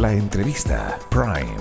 La Entrevista Prime.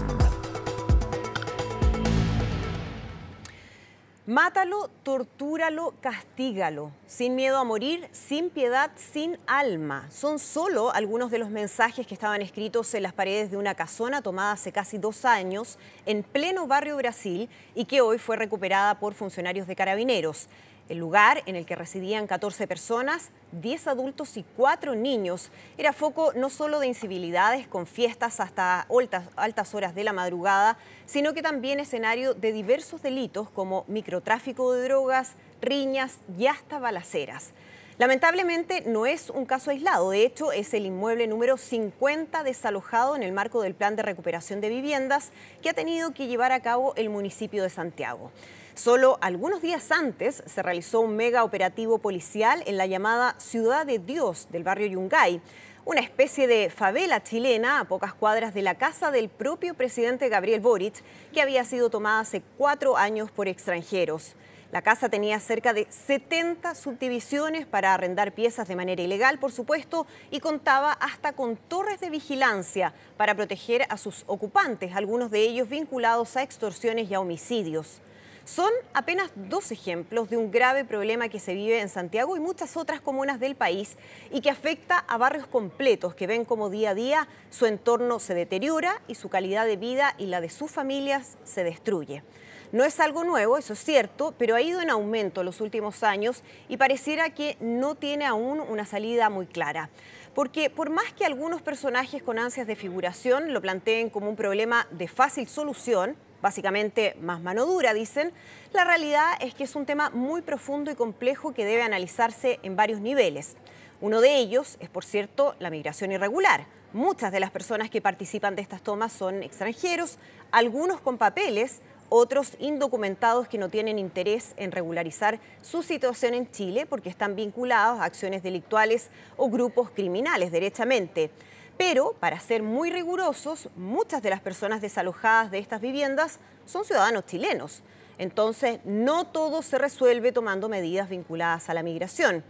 Mátalo, tortúralo, castígalo. Sin miedo a morir, sin piedad, sin alma. Son solo algunos de los mensajes que estaban escritos en las paredes de una casona tomada hace casi 2 años en pleno barrio Brasil y que hoy fue recuperada por funcionarios de Carabineros. El lugar, en el que residían 14 personas, 10 adultos y 4 niños, era foco no solo de incivilidades con fiestas hasta altas horas de la madrugada, sino que también escenario de diversos delitos como microtráfico de drogas, riñas y hasta balaceras. Lamentablemente no es un caso aislado, de hecho es el inmueble número 50 desalojado en el marco del plan de recuperación de viviendas que ha tenido que llevar a cabo el municipio de Santiago. Solo algunos días antes se realizó un mega operativo policial en la llamada Ciudad de Dios del barrio Yungay, una especie de favela chilena a pocas cuadras de la casa del propio presidente Gabriel Boric, que había sido tomada hace 4 años por extranjeros. La casa tenía cerca de 70 subdivisiones para arrendar piezas de manera ilegal, por supuesto, y contaba hasta con torres de vigilancia para proteger a sus ocupantes, algunos de ellos vinculados a extorsiones y a homicidios. Son apenas 2 ejemplos de un grave problema que se vive en Santiago y muchas otras comunas del país y que afecta a barrios completos que ven como día a día su entorno se deteriora y su calidad de vida y la de sus familias se destruye. No es algo nuevo, eso es cierto, pero ha ido en aumento en los últimos años y pareciera que no tiene aún una salida muy clara. Porque por más que algunos personajes con ansias de figuración lo planteen como un problema de fácil solución, básicamente más mano dura, dicen, la realidad es que es un tema muy profundo y complejo que debe analizarse en varios niveles. Uno de ellos es, por cierto, la migración irregular. Muchas de las personas que participan de estas tomas son extranjeros, algunos con papeles, otros indocumentados que no tienen interés en regularizar su situación en Chile porque están vinculados a acciones delictuales o grupos criminales, derechamente. Pero, para ser muy rigurosos, muchas de las personas desalojadas de estas viviendas son ciudadanos chilenos. Entonces, no todo se resuelve tomando medidas vinculadas a la migración.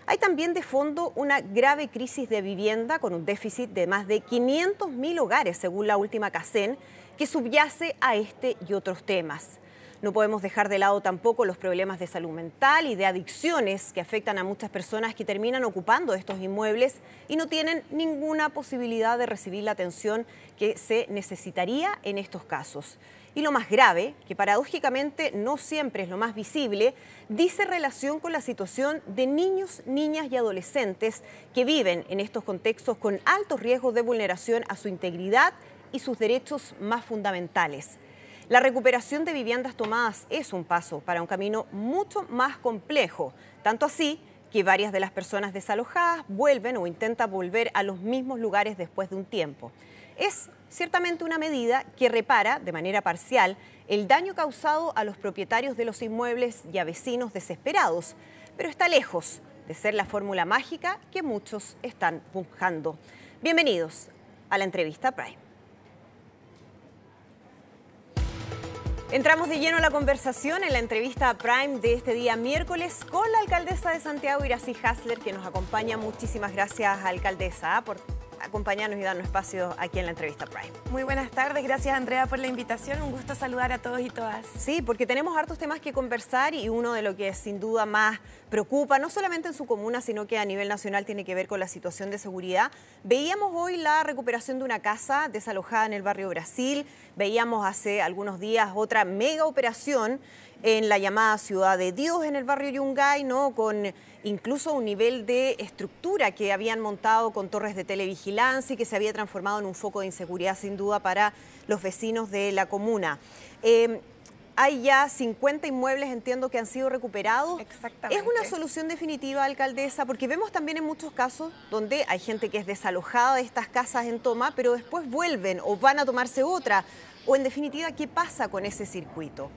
Hay también de fondo una grave crisis de vivienda con un déficit de más de 500.000 hogares, según la última CACEN, que subyace a este y otros temas. No podemos dejar de lado tampoco los problemas de salud mental y de adicciones que afectan a muchas personas que terminan ocupando estos inmuebles y no tienen ninguna posibilidad de recibir la atención que se necesitaría en estos casos. Y lo más grave, que paradójicamente no siempre es lo más visible, dice relación con la situación de niños, niñas y adolescentes que viven en estos contextos con altos riesgos de vulneración a su integridad y sus derechos más fundamentales. La recuperación de viviendas tomadas es un paso para un camino mucho más complejo, tanto así que varias de las personas desalojadas vuelven o intentan volver a los mismos lugares después de un tiempo. Es ciertamente una medida que repara de manera parcial el daño causado a los propietarios de los inmuebles y a vecinos desesperados, pero está lejos de ser la fórmula mágica que muchos están buscando. Bienvenidos a la Entrevista Prime. Entramos de lleno a la conversación en la Entrevista Prime de este día miércoles con la alcaldesa de Santiago, Iracy Hasler, que nos acompaña. Muchísimas gracias, alcaldesa, por acompañarnos y darnos espacio aquí en la Entrevista Prime. Muy buenas tardes, gracias Andrea por la invitación, un gusto saludar a todos y todas. Sí, porque tenemos hartos temas que conversar y uno de lo que sin duda más preocupa, no solamente en su comuna, sino que a nivel nacional tiene que ver con la situación de seguridad. Veíamos hoy la recuperación de una casa desalojada en el barrio Brasil, veíamos hace algunos días otra mega operación en la llamada Ciudad de Dios en el barrio Yungay, ¿no? Con incluso un nivel de estructura que habían montado con torres de televigilancia y que se había transformado en un foco de inseguridad sin duda para los vecinos de la comuna. Hay ya 50 inmuebles, entiendo, que han sido recuperados. Exactamente. ¿Es una solución definitiva, alcaldesa? Porque vemos también en muchos casos donde hay gente que es desalojada de estas casas en toma, pero después vuelven o van a tomarse otra. O en definitiva, ¿qué pasa con ese circuito?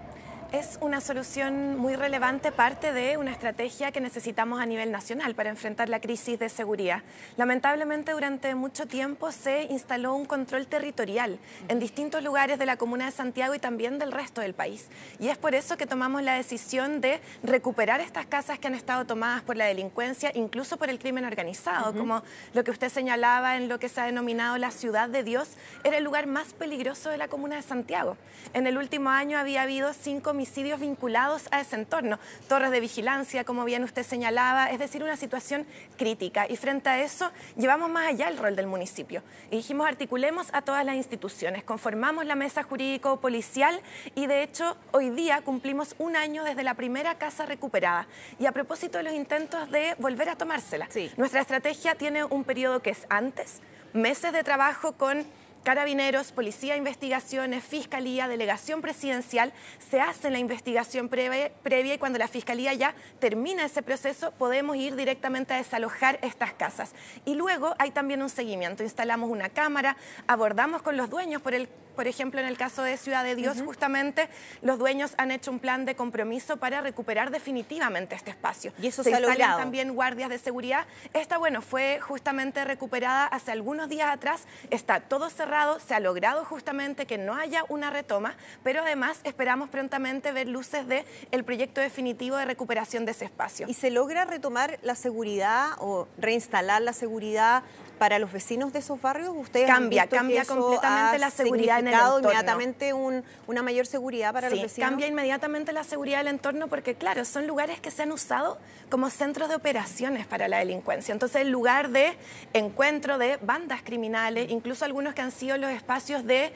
Es una solución muy relevante, parte de una estrategia que necesitamos a nivel nacional para enfrentar la crisis de seguridad. Lamentablemente, durante mucho tiempo se instaló un control territorial en distintos lugares de la comuna de Santiago y también del resto del país. Y es por eso que tomamos la decisión de recuperar estas casas que han estado tomadas por la delincuencia, incluso por el crimen organizado, como lo que usted señalaba en lo que se ha denominado la Ciudad de Dios, era el lugar más peligroso de la comuna de Santiago. En el último año había habido 5 homicidios vinculados a ese entorno, torres de vigilancia, como bien usted señalaba, es decir, una situación crítica. Y frente a eso, llevamos más allá el rol del municipio. Y dijimos, articulemos a todas las instituciones, conformamos la mesa jurídico-policial y, de hecho, hoy día cumplimos 1 año desde la primera casa recuperada. Y a propósito de los intentos de volver a tomársela, nuestra estrategia tiene un periodo que es antes, meses de trabajo con Carabineros, Policía de Investigaciones, Fiscalía, Delegación Presidencial, se hace la investigación previa y cuando la Fiscalía ya termina ese proceso podemos ir directamente a desalojar estas casas. Y luego hay también un seguimiento, instalamos una cámara, abordamos con los dueños, por ejemplo, en el caso de Ciudad de Dios, justamente los dueños han hecho un plan de compromiso para recuperar definitivamente este espacio. Y eso se ha logrado. Instalan también guardias de seguridad. Esta, bueno, fue justamente recuperada hace algunos días atrás, está todo cerrado. Se ha logrado justamente que no haya una retoma, pero además esperamos prontamente ver luces del proyecto definitivo de recuperación de ese espacio. ¿Y se logra retomar la seguridad o reinstalar la seguridad para los vecinos de esos barrios? ¿Ustedes cambia completamente la seguridad en el entorno. Inmediatamente una mayor seguridad para los vecinos? Cambia inmediatamente la seguridad del entorno porque, claro, son lugares que se han usado como centros de operaciones para la delincuencia. Entonces, el lugar de encuentro de bandas criminales, incluso algunos que han sido los espacios de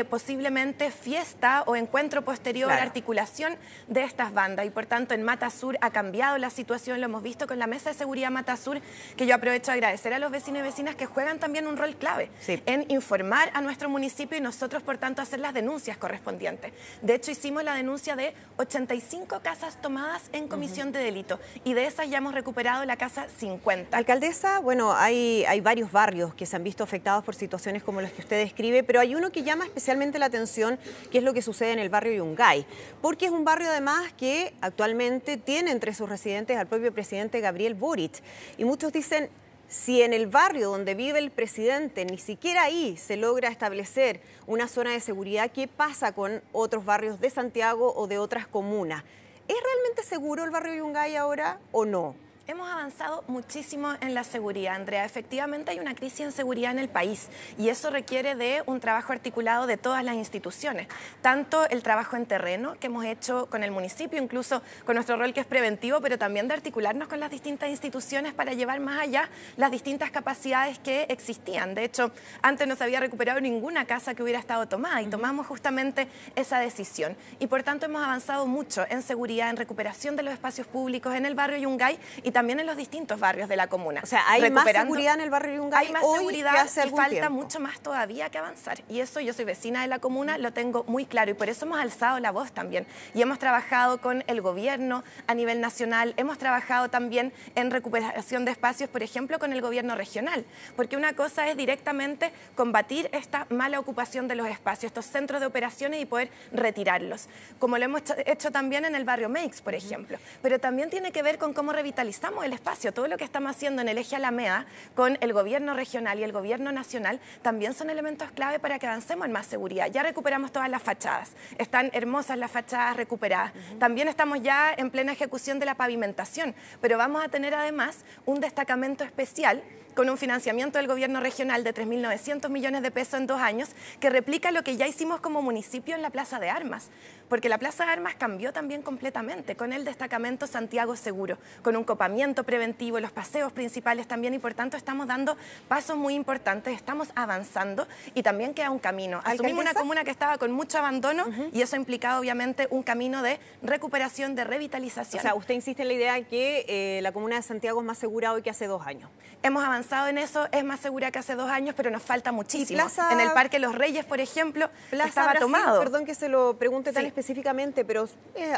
posiblemente fiesta o encuentro posterior, articulación de estas bandas. Y, por tanto, en Mata Sur ha cambiado la situación, lo hemos visto con la Mesa de Seguridad Mata Sur, que yo aprovecho a agradecer a los vecinos y vecinas que juegan también un rol clave en informar a nuestro municipio y nosotros, por tanto, hacer las denuncias correspondientes. De hecho, hicimos la denuncia de 85 casas tomadas en comisión de delito y de esas ya hemos recuperado la casa 50. Alcaldesa, bueno, hay varios barrios que se han visto afectados por situaciones como las que usted describe, pero hay uno que llama especialmente la atención, que es lo que sucede en el barrio Yungay, porque es un barrio además que actualmente tiene entre sus residentes al propio presidente Gabriel Boric. Y muchos dicen, si en el barrio donde vive el presidente ni siquiera ahí se logra establecer una zona de seguridad, ¿qué pasa con otros barrios de Santiago o de otras comunas? ¿Es realmente seguro el barrio Yungay ahora o no? Hemos avanzado muchísimo en la seguridad, Andrea. Efectivamente hay una crisis en seguridad en el país y eso requiere de un trabajo articulado de todas las instituciones. Tanto el trabajo en terreno que hemos hecho con el municipio, incluso con nuestro rol que es preventivo, pero también de articularnos con las distintas instituciones para llevar más allá las distintas capacidades que existían. De hecho, antes no se había recuperado ninguna casa que hubiera estado tomada y tomamos justamente esa decisión. Y por tanto hemos avanzado mucho en seguridad, en recuperación de los espacios públicos en el barrio Yungay y también en los distintos barrios de la comuna. O sea, ¿hay más seguridad en el barrio Yungay? Hay más seguridad y falta mucho más todavía que avanzar. Y eso, yo soy vecina de la comuna, lo tengo muy claro y por eso hemos alzado la voz también. Y hemos trabajado con el gobierno a nivel nacional, hemos trabajado también en recuperación de espacios, por ejemplo, con el gobierno regional. Porque una cosa es directamente combatir esta mala ocupación de los espacios, estos centros de operaciones y poder retirarlos. Como lo hemos hecho también en el barrio Meix, por ejemplo. Pero también tiene que ver con cómo revitalizar el espacio. Todo lo que estamos haciendo en el eje Alameda con el gobierno regional y el gobierno nacional también son elementos clave para que avancemos en más seguridad. Ya recuperamos todas las fachadas, están hermosas las fachadas recuperadas. También estamos ya en plena ejecución de la pavimentación, pero vamos a tener además un destacamento especial con un financiamiento del gobierno regional de 3.900 millones de pesos en 2 años, que replica lo que ya hicimos como municipio en la Plaza de Armas, porque la Plaza de Armas cambió también completamente con el destacamento Santiago Seguro, con un copamiento preventivo, los paseos principales también, y por tanto estamos dando pasos muy importantes, estamos avanzando y también queda un camino. Asumimos una comuna que estaba con mucho abandono y eso ha implicado obviamente un camino de recuperación, de revitalización. O sea, usted insiste en la idea de que la comuna de Santiago es más segura hoy que hace 2 años. Hemos avanzado avanzado en eso, es más segura que hace 2 años, pero nos falta muchísimo. En el Parque Los Reyes, por ejemplo, estaba Brasil, tomado. Perdón que se lo pregunte tan específicamente, pero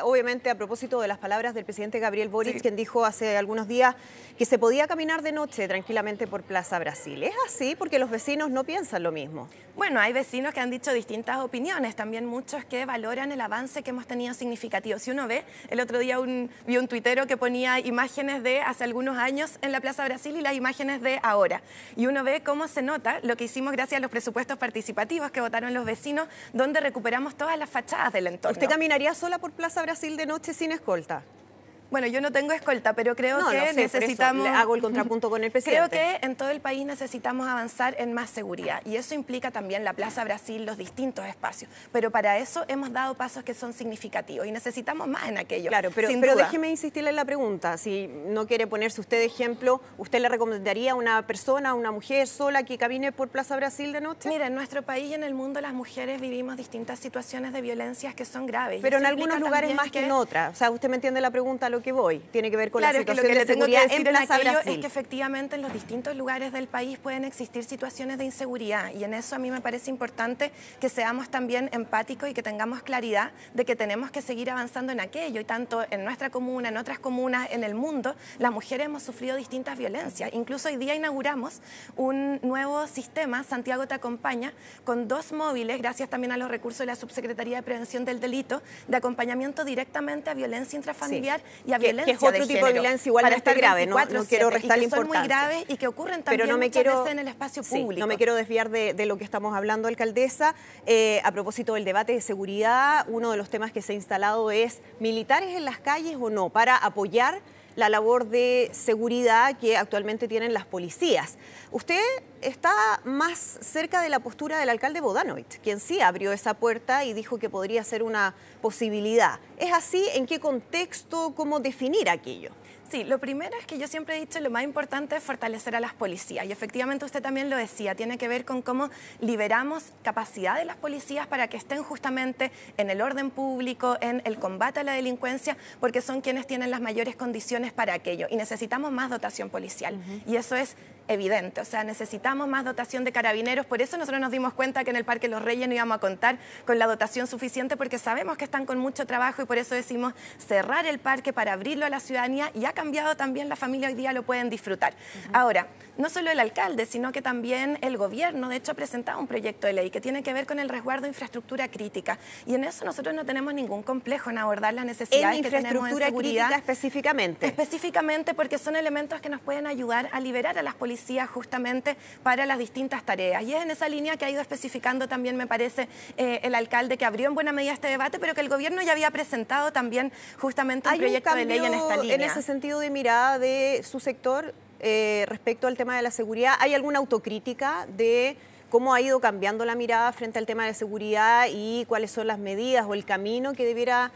obviamente a propósito de las palabras del presidente Gabriel Boric, quien dijo hace algunos días que se podía caminar de noche tranquilamente por Plaza Brasil. ¿Es así? Porque los vecinos no piensan lo mismo. Bueno, hay vecinos que han dicho distintas opiniones, también muchos que valoran el avance que hemos tenido significativo. Si uno ve, el otro día vi un tuitero que ponía imágenes de hace algunos años en la Plaza Brasil y las imágenes de ahora. Y uno ve cómo se nota lo que hicimos gracias a los presupuestos participativos que votaron los vecinos, donde recuperamos todas las fachadas del entorno. ¿Usted caminaría sola por Plaza Brasil de noche sin escolta? Bueno, yo no tengo escolta, pero creo que necesitamos... Le hago el contrapunto con el presidente. Creo que en todo el país necesitamos avanzar en más seguridad y eso implica también la Plaza Brasil, los distintos espacios. Pero para eso hemos dado pasos que son significativos y necesitamos más en aquello. Claro, pero déjeme insistirle en la pregunta. Si no quiere ponerse usted de ejemplo, ¿usted le recomendaría a una persona, a una mujer sola que camine por Plaza Brasil de noche? Mira, en nuestro país y en el mundo las mujeres vivimos distintas situaciones de violencias que son graves. Pero en algunos lugares más que en otras. O sea, usted me entiende la pregunta, que voy, tiene que ver con la situación de seguridad en Plaza Brasil. Es que efectivamente en los distintos lugares del país pueden existir situaciones de inseguridad y en eso a mí me parece importante que seamos también empáticos y que tengamos claridad de que tenemos que seguir avanzando en aquello y tanto en nuestra comuna, en otras comunas, en el mundo, las mujeres hemos sufrido distintas violencias. Incluso hoy día inauguramos un nuevo sistema, Santiago Te Acompaña, con 2 móviles, gracias también a los recursos de la Subsecretaría de Prevención del Delito, de acompañamiento directamente a violencia intrafamiliar y a violencia que es otro tipo de violencia igualmente grave, no quiero restar la importancia. Son muy graves y que ocurren también muchas veces en el espacio público. No me quiero desviar de lo que estamos hablando, alcaldesa. A propósito del debate de seguridad, uno de los temas que se ha instalado es militares en las calles o no, para apoyar la labor de seguridad que actualmente tienen las policías. Usted está más cerca de la postura del alcalde Bodanovich, quien sí abrió esa puerta y dijo que podría ser una posibilidad. ¿Es así? ¿En qué contexto? ¿Cómo definir aquello? Sí, lo primero es que yo siempre he dicho lo más importante es fortalecer a las policías y efectivamente usted también lo decía, tiene que ver con cómo liberamos capacidad de las policías para que estén justamente en el orden público, en el combate a la delincuencia, porque son quienes tienen las mayores condiciones para aquello y necesitamos más dotación policial y eso es evidente, o sea, necesitamos más dotación de carabineros, por eso nosotros nos dimos cuenta que en el Parque Los Reyes no íbamos a contar con la dotación suficiente porque sabemos que están con mucho trabajo y por eso decimos cerrar el parque para abrirlo a la ciudadanía y ha cambiado también, la familia hoy día lo pueden disfrutar. Ahora, no solo el alcalde, sino que también el gobierno, de hecho, ha presentado un proyecto de ley que tiene que ver con el resguardo de infraestructura crítica y en eso nosotros no tenemos ningún complejo en abordar las necesidades que tenemos en seguridad. Crítica específicamente. Específicamente porque son elementos que nos pueden ayudar a liberar a las policías justamente para las distintas tareas. Y es en esa línea que ha ido especificando también, me parece, el alcalde, que abrió en buena medida este debate, pero que el gobierno ya había presentado también justamente un proyecto de ley en esta línea. En ese sentido de mirada de su sector respecto al tema de la seguridad, ¿hay alguna autocrítica de cómo ha ido cambiando la mirada frente al tema de seguridad y cuáles son las medidas o el camino que debiera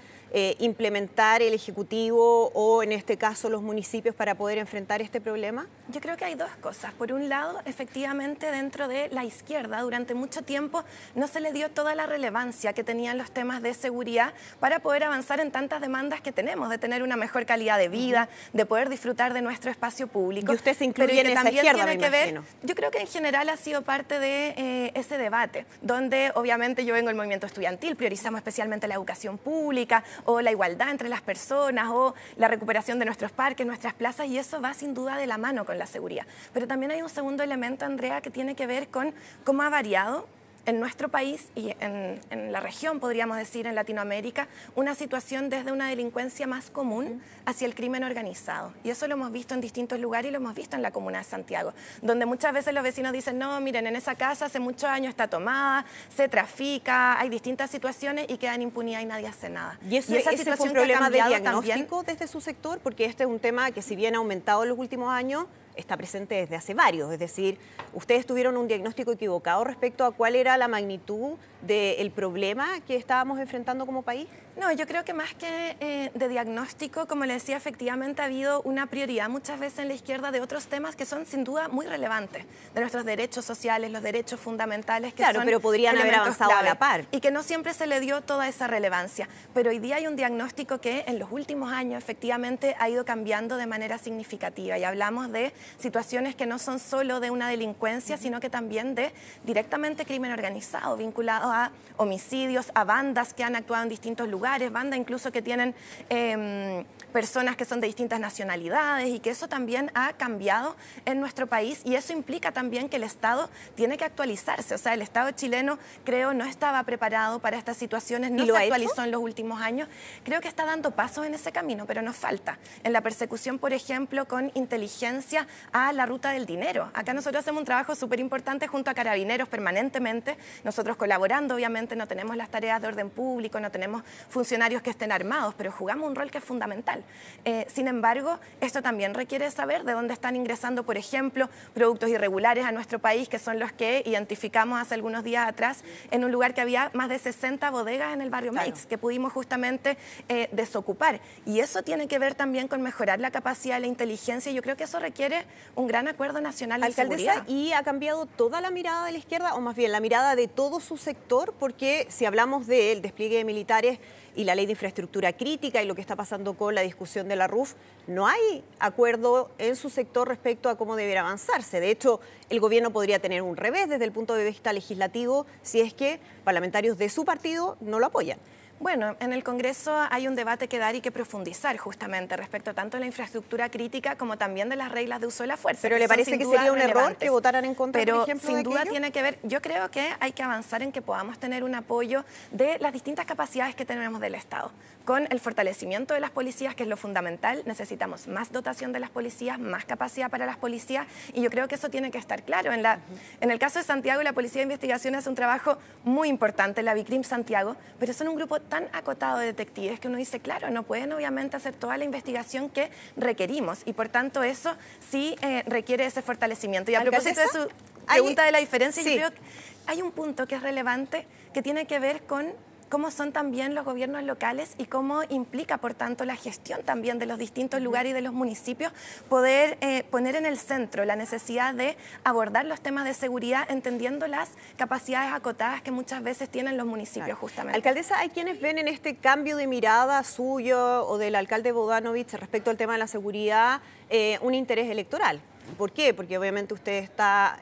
implementar el Ejecutivo o en este caso los municipios para poder enfrentar este problema? Yo creo que hay 2 cosas. Por un lado, efectivamente, dentro de la izquierda, durante mucho tiempo no se le dio toda la relevancia que tenían los temas de seguridad para poder avanzar en tantas demandas que tenemos, de tener una mejor calidad de vida, de poder disfrutar de nuestro espacio público. Y usted se incluye en esa izquierda, me imagino. Yo creo que en general ha sido parte de ese debate, donde obviamente yo vengo del movimiento estudiantil, priorizamos especialmente la educación pública, o la igualdad entre las personas, o la recuperación de nuestros parques, nuestras plazas, y eso va sin duda de la mano con la seguridad. Pero también hay un segundo elemento, Andrea, que tiene que ver con cómo ha variado en nuestro país y en la región, podríamos decir, en Latinoamérica, una situación desde una delincuencia más común hacia el crimen organizado. Y eso lo hemos visto en distintos lugares y lo hemos visto en la comuna de Santiago, donde muchas veces los vecinos dicen, no, miren, en esa casa hace muchos años está tomada, se trafica, hay distintas situaciones y queda en impunidad y nadie hace nada. ¿Y ese fue un problema de diagnóstico desde su sector? Porque este es un tema que si bien ha aumentado en los últimos años, está presente desde hace varios, es decir, ustedes tuvieron un diagnóstico equivocado respecto a cuál era la magnitud del problema que estábamos enfrentando como país. No, yo creo que más que de diagnóstico, como le decía, efectivamente ha habido una prioridad muchas veces en la izquierda de otros temas que son sin duda muy relevantes, de nuestros derechos sociales, los derechos fundamentales que son pero podrían haber avanzado a la par. Y que no siempre se le dio toda esa relevancia. Pero hoy día hay un diagnóstico que en los últimos años efectivamente ha ido cambiando de manera significativa y hablamos de situaciones que no son solo de una delincuencia, sino que también de directamente crimen organizado, vinculado a homicidios, a bandas que han actuado en distintos lugares, bandas incluso que tienen personas que son de distintas nacionalidades, y que eso también ha cambiado en nuestro país, y eso implica también que el Estado tiene que actualizarse. O sea, el Estado chileno, creo, no estaba preparado para estas situaciones, no se actualizó en los últimos años. Creo que está dando pasos en ese camino, pero nos falta. En la persecución, por ejemplo, con inteligencia a la ruta del dinero. Acá nosotros hacemos un trabajo súper importante junto a Carabineros permanentemente, nosotros colaborando, obviamente no tenemos las tareas de orden público, no tenemos funcionarios que estén armados, pero jugamos un rol que es fundamental. Sin embargo, esto también requiere saber de dónde están ingresando, por ejemplo, productos irregulares a nuestro país, que son los que identificamos hace algunos días atrás en un lugar que había más de 60 bodegas en el barrio Meix, que pudimos justamente desocupar. Y eso tiene que ver también con mejorar la capacidad de la inteligencia, y yo creo que eso requiere un gran acuerdo nacional de seguridad. ¿Y ha cambiado toda la mirada de la izquierda, o más bien la mirada de todo su sector? Porque si hablamos del despliegue de militares y la ley de infraestructura crítica y lo que está pasando con la discusión de la RUF, no hay acuerdo en su sector respecto a cómo debería avanzarse. De hecho, el gobierno podría tener un revés desde el punto de vista legislativo si es que parlamentarios de su partido no lo apoyan. Bueno, en el Congreso hay un debate que dar y que profundizar justamente respecto tanto de la infraestructura crítica como también de las reglas de uso de la fuerza. ¿Pero le parece que sería un error que votaran en contra, por ejemplo, sin duda tiene que ver, yo creo que hay que avanzar en que podamos tener un apoyo de las distintas capacidades que tenemos del Estado. Con el fortalecimiento de las policías, que es lo fundamental, necesitamos más dotación de las policías, más capacidad para las policías, y yo creo que eso tiene que estar claro. En el caso de Santiago, la Policía de Investigación hace un trabajo muy importante, la Bicrim Santiago, pero son un grupo tan acotado de detectives que uno dice, claro, no pueden obviamente hacer toda la investigación que requerimos, y por tanto eso sí requiere ese fortalecimiento. Y a propósito de su pregunta de la diferencia, yo creo que hay un punto que es relevante que tiene que ver con cómo son también los gobiernos locales y cómo implica, por tanto, la gestión también de los distintos lugares y de los municipios, poder poner en el centro la necesidad de abordar los temas de seguridad, entendiendo las capacidades acotadas que muchas veces tienen los municipios, justamente. Alcaldesa, hay quienes ven en este cambio de mirada suyo o del alcalde Bodanovich respecto al tema de la seguridad un interés electoral. ¿Por qué? Porque obviamente usted está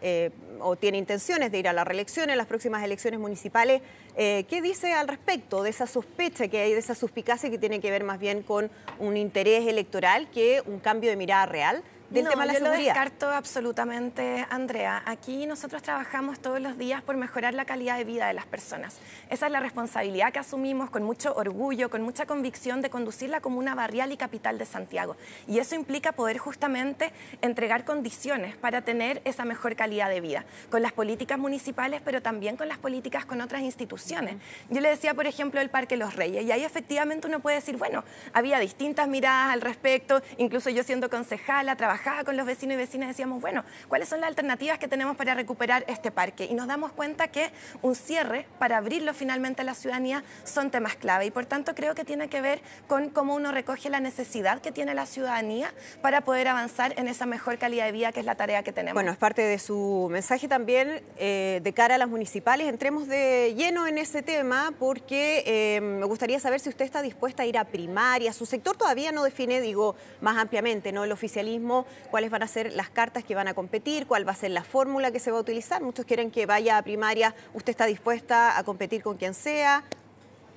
o tiene intenciones de ir a la reelección en las próximas elecciones municipales. ¿Qué dice al respecto de esa sospecha que hay, de esa suspicacia que tiene que ver más bien con un interés electoral que un cambio de mirada real del tema de la seguridad? Yo lo descarto absolutamente, Andrea. Aquí nosotros trabajamos todos los días por mejorar la calidad de vida de las personas. Esa es la responsabilidad que asumimos con mucho orgullo, con mucha convicción de conducir la comuna barrial y capital de Santiago. Y eso implica poder justamente entregar condiciones para tener esa mejor calidad de vida, con las políticas municipales, pero también con las políticas con otras instituciones. Yo le decía, por ejemplo, el Parque Los Reyes, y ahí efectivamente uno puede decir, bueno, había distintas miradas al respecto, incluso yo siendo concejala, trabajaba con los vecinos y vecinas, decíamos, bueno, ¿cuáles son las alternativas que tenemos para recuperar este parque? Y nos damos cuenta que un cierre para abrirlo finalmente a la ciudadanía son temas clave, y por tanto creo que tiene que ver con cómo uno recoge la necesidad que tiene la ciudadanía para poder avanzar en esa mejor calidad de vida, que es la tarea que tenemos. Bueno, es parte de su mensaje también de cara a las municipales. Entremos de lleno en ese tema porque me gustaría saber si usted está dispuesta a ir a primaria. Su sector todavía no define, digo, más ampliamente, ¿no? El oficialismo, cuáles van a ser las cartas que van a competir, cuál va a ser la fórmula que se va a utilizar. Muchos quieren que vaya a primaria. ¿Usted está dispuesta a competir con quien sea?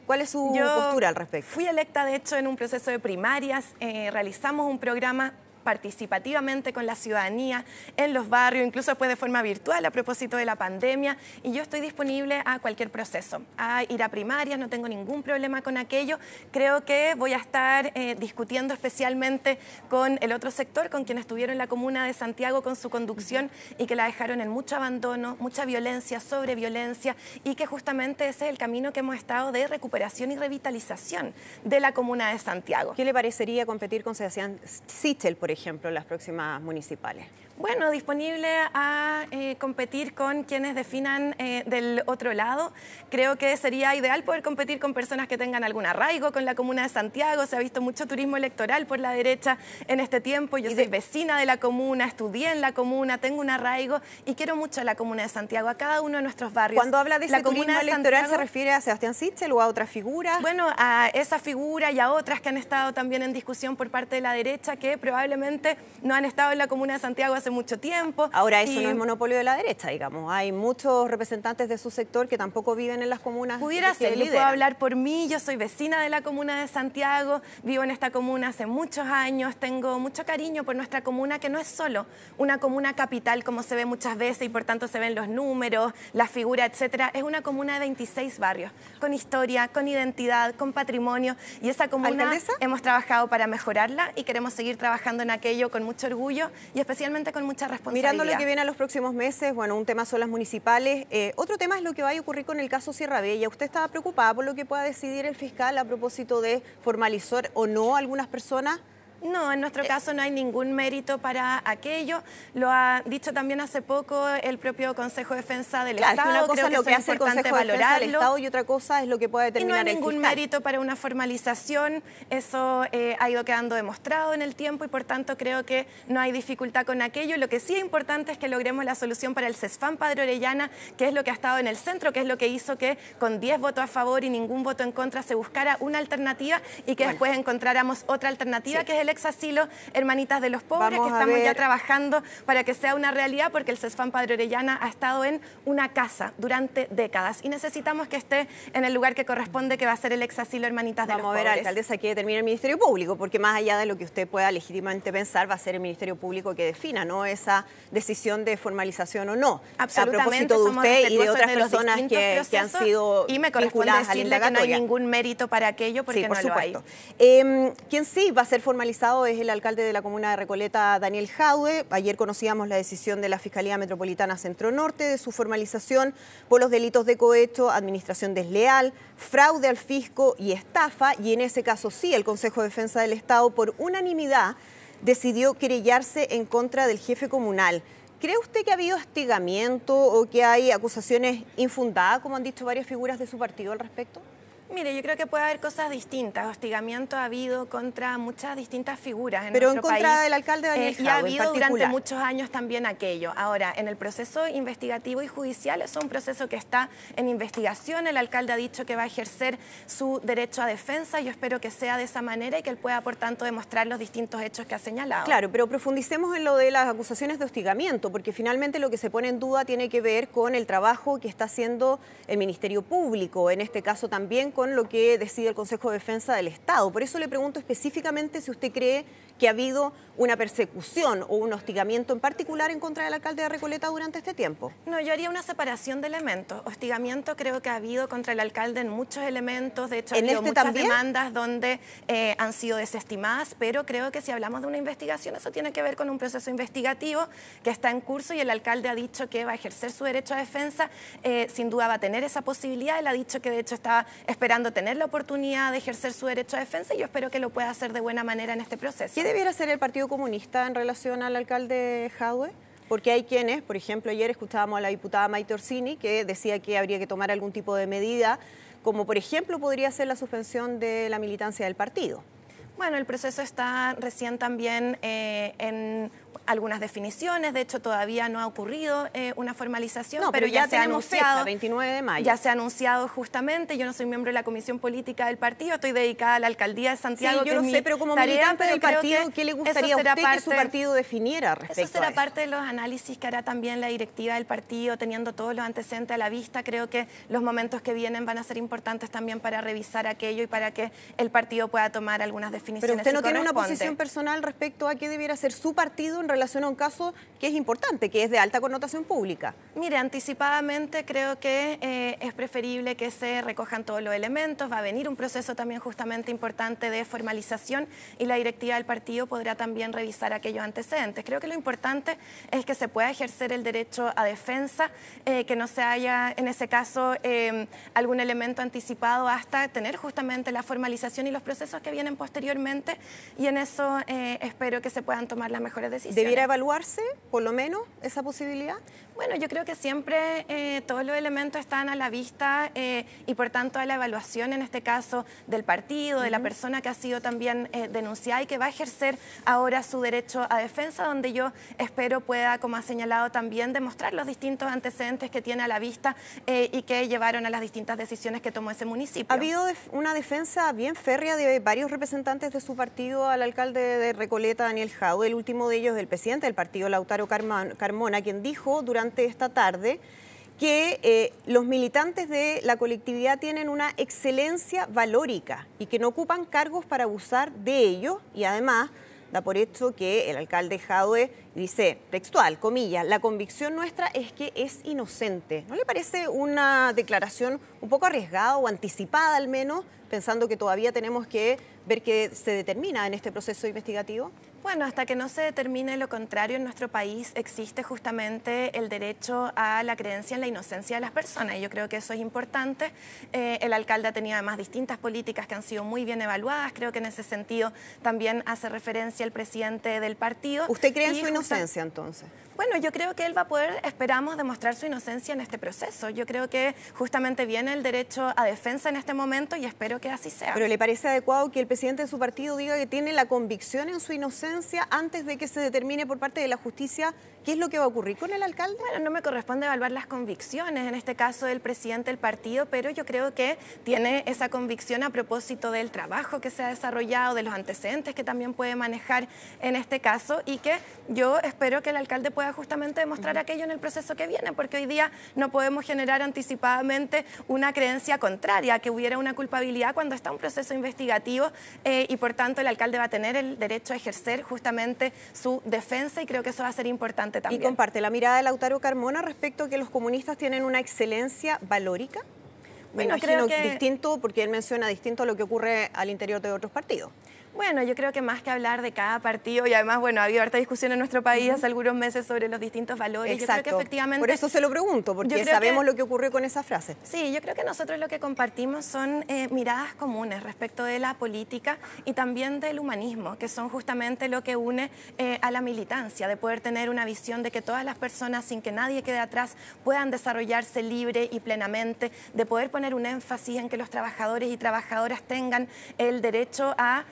¿Cuál es su postura al respecto? Fui electa, de hecho, en un proceso de primarias. Realizamos un programa participativamente con la ciudadanía en los barrios, incluso después de forma virtual a propósito de la pandemia, y yo estoy disponible a cualquier proceso, a ir a primarias, no tengo ningún problema con aquello. Creo que voy a estar discutiendo especialmente con el otro sector, con quienes estuvieron en la comuna de Santiago con su conducción y que la dejaron en mucho abandono, mucha violencia, sobreviolencia, y que justamente ese es el camino que hemos estado de recuperación y revitalización de la comuna de Santiago. ¿Qué le parecería competir con Sebastián Sichel, por ejemplo, en las próximas municipales? Bueno, disponible a competir con quienes definan del otro lado. Creo que sería ideal poder competir con personas que tengan algún arraigo con la comuna de Santiago. Se ha visto mucho turismo electoral por la derecha en este tiempo. Yo soy vecina de la comuna, estudié en la comuna, tengo un arraigo y quiero mucho a la comuna de Santiago, a cada uno de nuestros barrios. Cuando habla de ese turismo electoral, ¿se refiere a Sebastián Sichel o a otra figura? Bueno, a esa figura y a otras que han estado también en discusión por parte de la derecha, que probablemente no han estado en la comuna de Santiago hace mucho tiempo. Ahora, eso no es monopolio de la derecha, digamos. Hay muchos representantes de su sector que tampoco viven en las comunas. Pudiera ser, yo puedo hablar por mí, yo soy vecina de la comuna de Santiago, vivo en esta comuna hace muchos años, tengo mucho cariño por nuestra comuna, que no es solo una comuna capital como se ve muchas veces y por tanto se ven los números, la figura, etcétera. Es una comuna de 26 barrios, con historia, con identidad, con patrimonio, y esa comuna hemos trabajado para mejorarla y queremos seguir trabajando en aquello con mucho orgullo y especialmente con mucha responsabilidad. Mirando lo que viene a los próximos meses, bueno, un tema son las municipales, otro tema es lo que vaya a ocurrir con el caso Sierra Bella. ¿Usted estaba preocupada por lo que pueda decidir el fiscal a propósito de formalizar o no a algunas personas? No, en nuestro caso no hay ningún mérito para aquello. Lo ha dicho también hace poco el propio Consejo de Defensa del Estado. Una cosa es lo que hace el Consejo de Defensa del Estado y otra cosa es lo que puede determinar el fiscal. Y no hay ningún mérito para una formalización. Eso ha ido quedando demostrado en el tiempo y por tanto creo que no hay dificultad con aquello. Lo que sí es importante es que logremos la solución para el CESFAM Padre Orellana, que es lo que ha estado en el centro, que es lo que hizo que con 10 votos a favor y ningún voto en contra se buscara una alternativa y que después encontráramos otra alternativa, que es el exasilo Hermanitas de los Pobres, que estamos ya trabajando para que sea una realidad, porque el CESFAM Padre Orellana ha estado en una casa durante décadas y necesitamos que esté en el lugar que corresponde, que va a ser el exasilo Hermanitas de los Pobres. Vamos a ver, alcaldesa, que determina el Ministerio Público, porque más allá de lo que usted pueda legítimamente pensar, va a ser el Ministerio Público que defina, ¿no?, esa decisión de formalización o no. Absolutamente, a propósito de usted y de otras personas que han sido y me corresponde decirle que no hay ningún mérito para aquello, porque no lo hay. Quien sí va a ser formalizado es el alcalde de la comuna de Recoleta, Daniel Jadwe. Ayer conocíamos la decisión de la Fiscalía Metropolitana Centro Norte de su formalización por los delitos de cohecho, administración desleal, fraude al fisco y estafa, y en ese caso sí, el Consejo de Defensa del Estado por unanimidad decidió querellarse en contra del jefe comunal. ¿Cree usted que ha habido hostigamiento o que hay acusaciones infundadas, como han dicho varias figuras de su partido al respecto? Mire, yo creo que puede haber cosas distintas. Hostigamiento ha habido contra muchas distintas figuras en nuestro país. Pero en contra del alcalde Daniel Jadwe, y ha habido durante muchos años también aquello. Ahora, en el proceso investigativo y judicial, es un proceso que está en investigación. El alcalde ha dicho que va a ejercer su derecho a defensa. Yo espero que sea de esa manera y que él pueda, por tanto, demostrar los distintos hechos que ha señalado. Claro, pero profundicemos en lo de las acusaciones de hostigamiento, porque finalmente lo que se pone en duda tiene que ver con el trabajo que está haciendo el Ministerio Público, en este caso también con lo que decide el Consejo de Defensa del Estado. Por eso le pregunto específicamente si usted cree que ha habido una persecución o un hostigamiento en particular en contra del alcalde de Recoleta durante este tiempo. No, yo haría una separación de elementos. Hostigamiento creo que ha habido contra el alcalde en muchos elementos. De hecho, ha habido muchas demandas donde han sido desestimadas, pero creo que si hablamos de una investigación, eso tiene que ver con un proceso investigativo que está en curso y el alcalde ha dicho que va a ejercer su derecho a defensa. Sin duda va a tener esa posibilidad. Él ha dicho que de hecho estaba esperando tener la oportunidad de ejercer su derecho a defensa y yo espero que lo pueda hacer de buena manera en este proceso. ¿Qué debiera hacer el Partido Comunista en relación al alcalde Jadwe? Porque hay quienes, por ejemplo, ayer escuchábamos a la diputada Maite Orsini que decía que habría que tomar algún tipo de medida, como por ejemplo podría ser la suspensión de la militancia del partido. Bueno, el proceso está recién también en algunas definiciones, de hecho todavía no ha ocurrido una formalización, no, pero ya se ha anunciado, fecha, 29 de mayo. Ya se ha anunciado justamente, yo no soy miembro de la Comisión Política del partido, estoy dedicada a la Alcaldía de Santiago. Sí, yo lo sé, pero como militante del partido, ¿qué le gustaría a usted que su partido definiera respecto a eso? Eso será parte de los análisis que hará también la directiva del partido, teniendo todos los antecedentes a la vista. Creo que los momentos que vienen van a ser importantes también para revisar aquello y para que el partido pueda tomar algunas definiciones. Pero usted no tiene una posición personal respecto a qué debiera ser su partido en relación a un caso que es importante, que es de alta connotación pública. Mire, anticipadamente creo que es preferible que se recojan todos los elementos, va a venir un proceso también justamente importante de formalización y la directiva del partido podrá también revisar aquellos antecedentes. Creo que lo importante es que se pueda ejercer el derecho a defensa, que no se haya en ese caso algún elemento anticipado hasta tener justamente la formalización y los procesos que vienen posteriormente y en eso espero que se puedan tomar las mejores decisiones. ¿Debiera evaluarse, por lo menos, esa posibilidad? Bueno, yo creo que siempre todos los elementos están a la vista y por tanto a la evaluación, en este caso, del partido, de la persona que ha sido también denunciada y que va a ejercer ahora su derecho a defensa, donde yo espero pueda, como ha señalado también, demostrar los distintos antecedentes que tiene a la vista y que llevaron a las distintas decisiones que tomó ese municipio. Ha habido una defensa bien férrea de varios representantes de su partido al alcalde de Recoleta, Daniel Jadue, el último de ellos, el presidente del partido, Lautaro Carmona, quien dijo durante esta tarde que los militantes de la colectividad tienen una excelencia valórica y que no ocupan cargos para abusar de ellos, y además da por hecho que el alcalde Jadue dice, textual, comillas, la convicción nuestra es que es inocente. ¿No le parece una declaración un poco arriesgada o anticipada al menos, pensando que todavía tenemos que ver qué se determina en este proceso investigativo? Bueno, hasta que no se determine lo contrario en nuestro país existe justamente el derecho a la creencia en la inocencia de las personas y yo creo que eso es importante. El alcalde ha tenido además distintas políticas que han sido muy bien evaluadas, creo que en ese sentido también hace referencia el presidente del partido. ¿Usted cree en su inocencia entonces? Bueno, yo creo que él va a poder, esperamos, demostrar su inocencia en este proceso. Yo creo que justamente viene el derecho a defensa en este momento y espero que así sea. ¿Pero le parece adecuado que el presidente de su partido diga que tiene la convicción en su inocencia antes de que se determine por parte de la justicia qué es lo que va a ocurrir con el alcalde? Bueno, no me corresponde evaluar las convicciones, en este caso del presidente del partido, pero yo creo que tiene esa convicción a propósito del trabajo que se ha desarrollado, de los antecedentes que también puede manejar en este caso y que yo espero que el alcalde pueda justamente demostrar aquello en el proceso que viene, porque hoy día no podemos generar anticipadamente una creencia contraria, que hubiera una culpabilidad cuando está un proceso investigativo y por tanto el alcalde va a tener el derecho a ejercer justamente su defensa y creo que eso va a ser importante también. ¿Y comparte la mirada de Lautaro Carmona respecto a que los comunistas tienen una excelencia valórica? Bueno, creo creo que distinto, porque él menciona distinto a lo que ocurre al interior de otros partidos. Bueno, yo creo que más que hablar de cada partido, y además, bueno, ha habido harta discusión en nuestro país hace algunos meses sobre los distintos valores. Exacto. Yo creo que efectivamente... Por eso se lo pregunto, porque sabemos lo que ocurrió con esa frase. Sí, yo creo que nosotros lo que compartimos son miradas comunes respecto de la política y también del humanismo, que son justamente lo que une a la militancia, de poder tener una visión de que todas las personas, sin que nadie quede atrás, puedan desarrollarse libre y plenamente, de poder poner un énfasis en que los trabajadores y trabajadoras tengan el derecho a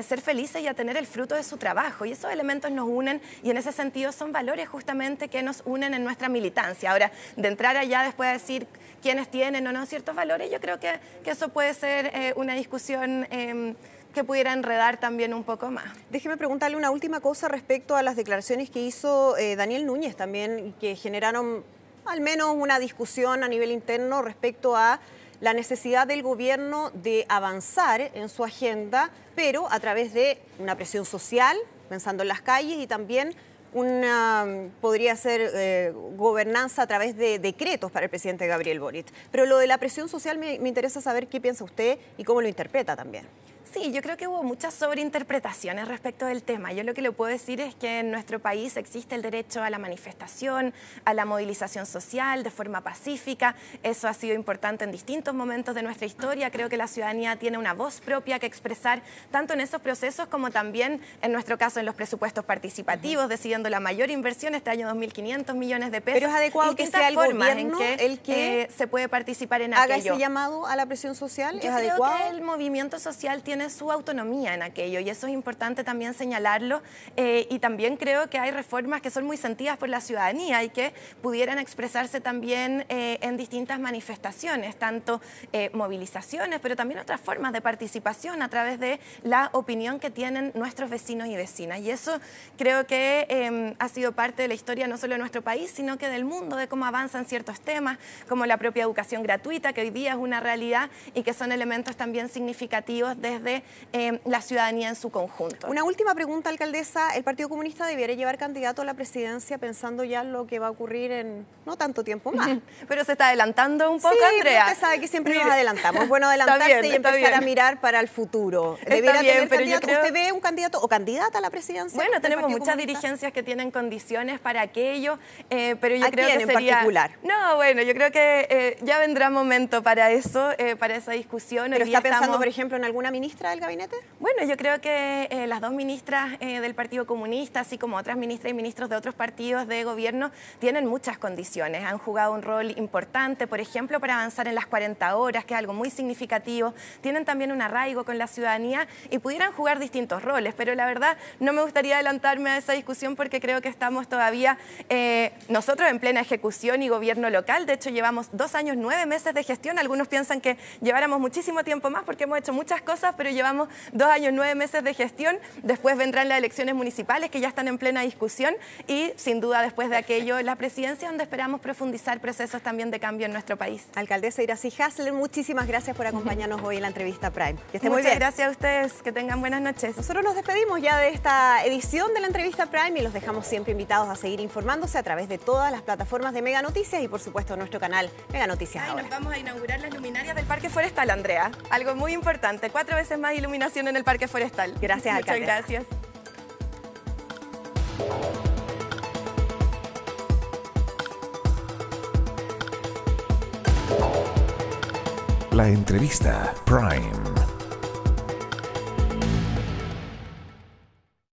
ser felices y a tener el fruto de su trabajo. Y esos elementos nos unen y en ese sentido son valores justamente que nos unen en nuestra militancia. Ahora, de entrar allá después a decir quiénes tienen o no ciertos valores, yo creo que eso puede ser una discusión que pudiera enredar también un poco más. Déjeme preguntarle una última cosa respecto a las declaraciones que hizo Daniel Núñez también, que generaron al menos una discusión a nivel interno respecto a la necesidad del gobierno de avanzar en su agenda, pero a través de una presión social, pensando en las calles, y también podría ser gobernanza a través de decretos para el presidente Gabriel Boric. Pero lo de la presión social me interesa saber qué piensa usted y cómo lo interpreta también. Sí, yo creo que hubo muchas sobreinterpretaciones respecto del tema. Yo lo que le puedo decir es que en nuestro país existe el derecho a la manifestación, a la movilización social de forma pacífica. Eso ha sido importante en distintos momentos de nuestra historia. Creo que la ciudadanía tiene una voz propia que expresar tanto en esos procesos como también, en nuestro caso, en los presupuestos participativos, decidiendo la mayor inversión este año, 2.500 millones de pesos. Pero es adecuado que sea el gobierno el que se puede participar en haga aquello. Ese llamado a la presión social. Yo ¿Es creo adecuado? que el movimiento social tiene su autonomía en aquello y eso es importante también señalarlo y también creo que hay reformas que son muy sentidas por la ciudadanía y que pudieran expresarse también en distintas manifestaciones, tanto movilizaciones, pero también otras formas de participación a través de la opinión que tienen nuestros vecinos y vecinas. Y eso creo que ha sido parte de la historia no solo de nuestro país, sino que del mundo, de cómo avanzan ciertos temas, como la propia educación gratuita, que hoy día es una realidad y que son elementos también significativos desde la ciudadanía en su conjunto. Una última pregunta, alcaldesa. ¿El Partido Comunista debiera llevar candidato a la presidencia pensando ya en lo que va a ocurrir en no tanto tiempo más? Pero se está adelantando un poco, sí, Andrea. Usted sabe que siempre nos adelantamos. Es bueno adelantarse y empezar a mirar para el futuro. ¿Debiera tener candidato? ¿Usted ve un candidato o candidata a la presidencia? Bueno, tenemos muchas dirigencias que tienen condiciones para aquello, pero yo creo que sería... en particular? No, bueno, yo creo que ya vendrá momento para eso, para esa discusión. ¿Pero está pensando, por ejemplo, en alguna ministra? ministra del gabinete? Bueno, yo creo que las dos ministras del Partido Comunista, así como otras ministras y ministros de otros partidos de gobierno, tienen muchas condiciones. Han jugado un rol importante, por ejemplo, para avanzar en las 40 horas, que es algo muy significativo. Tienen también un arraigo con la ciudadanía y pudieran jugar distintos roles, pero la verdad no me gustaría adelantarme a esa discusión porque creo que estamos todavía nosotros en plena ejecución y gobierno local. De hecho, llevamos 2 años, 9 meses de gestión. Algunos piensan que lleváramos muchísimo tiempo más porque hemos hecho muchas cosas, pero llevamos 2 años, 9 meses de gestión. Después vendrán las elecciones municipales que ya están en plena discusión y sin duda después de aquello la presidencia, donde esperamos profundizar procesos también de cambio en nuestro país. Alcaldesa Iracy Hasler, muchísimas gracias por acompañarnos hoy en la entrevista Prime. Que esté muy bien. Muchas gracias a ustedes, que tengan buenas noches. Nosotros nos despedimos ya de esta edición de la entrevista Prime y los dejamos siempre invitados a seguir informándose a través de todas las plataformas de Mega Noticias y por supuesto nuestro canal Mega Noticias Ahora. Nos vamos a inaugurar las luminarias del Parque Forestal, Andrea. Algo muy importante, 4 veces más iluminación en el Parque Forestal. Gracias, alcaldesa. Muchas gracias. La entrevista Prime.